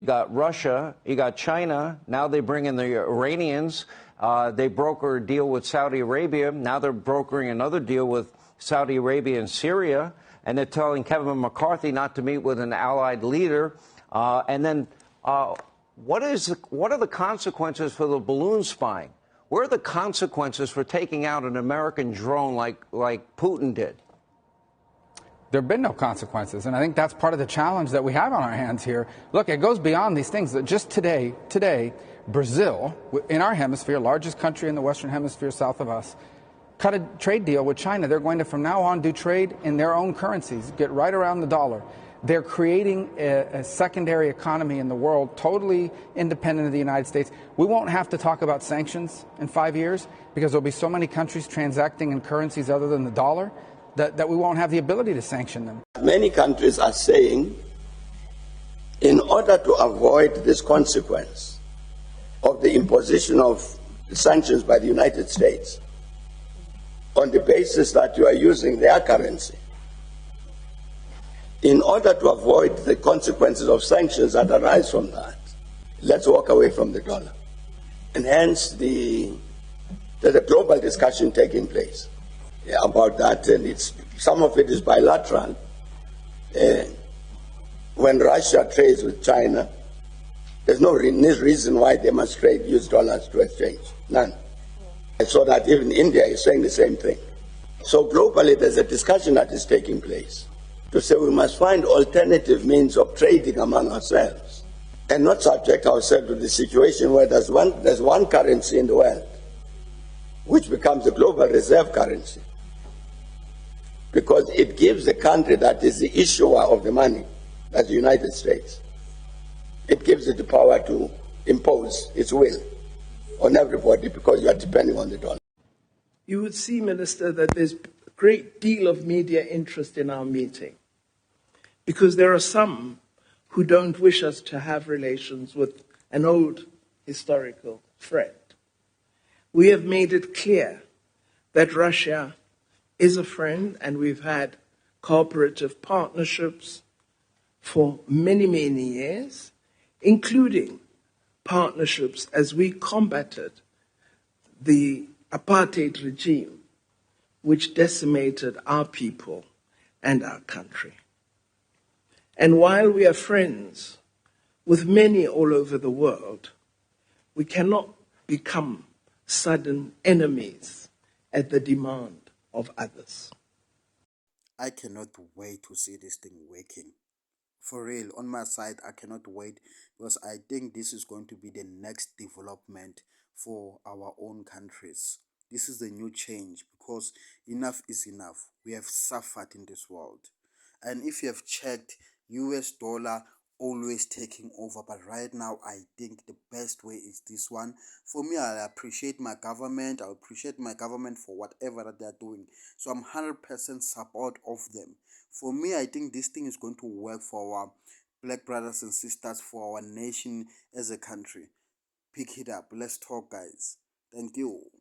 You got Russia, you got China. Now they bring in the Iranians. They broker a deal with Saudi Arabia. Now they're brokering another deal with Saudi Arabia and Syria. And they're telling Kevin McCarthy not to meet with an allied leader. And then what are the consequences for the balloon spying? What are the consequences for taking out an American drone like Putin did? There have been no consequences, and I think that's part of the challenge that we have on our hands here. Look, it goes beyond these things. Just today, Brazil, in our hemisphere, largest country in the Western Hemisphere south of us, cut a trade deal with China. They're going to, from now on, do trade in their own currencies, get right around the dollar. They're creating a secondary economy in the world, totally independent of the United States. We won't have to talk about sanctions in 5 years because there'll be so many countries transacting in currencies other than the dollar that we won't have the ability to sanction them. Many countries are saying, in order to avoid this consequence of the imposition of sanctions by the United States on the basis that you are using their currency, in order to avoid the consequences of sanctions that arise from that, let's walk away from the dollar. And hence there's a global discussion taking place about that, and some of it is bilateral. When Russia trades with China, there's no reason why they must use dollars to exchange. None. I saw that even India is saying the same thing. So globally, there's a discussion that is taking place to say we must find alternative means of trading among ourselves and not subject ourselves to the situation where there's one currency in the world which becomes the global reserve currency, because it gives the country that is the issuer of the money, that's the United States, it gives it the power to impose its will on everybody because you are depending on the dollar. You would see, Minister, that there's a great deal of media interest in our meeting because there are some who don't wish us to have relations with an old historical friend. We have made it clear that Russia is a friend, and we've had cooperative partnerships for many, many years, including partnerships as we combated the apartheid regime, which decimated our people and our country. And while we are friends with many all over the world, we cannot become sudden enemies at the demand of others. I cannot wait to see this thing working. For real, on my side, I cannot wait because I think this is going to be the next development for our own countries. This is the new change because enough is enough. We have suffered in this world. And if you have checked, US dollar always taking over, but right now I think the best way is this one. For me, I appreciate my government. I appreciate my government for whatever that they're doing. So I'm 100% support of them. For me, I think this thing is going to work for our black brothers and sisters, for our nation as a country. Pick it up. Let's talk, guys. Thank you.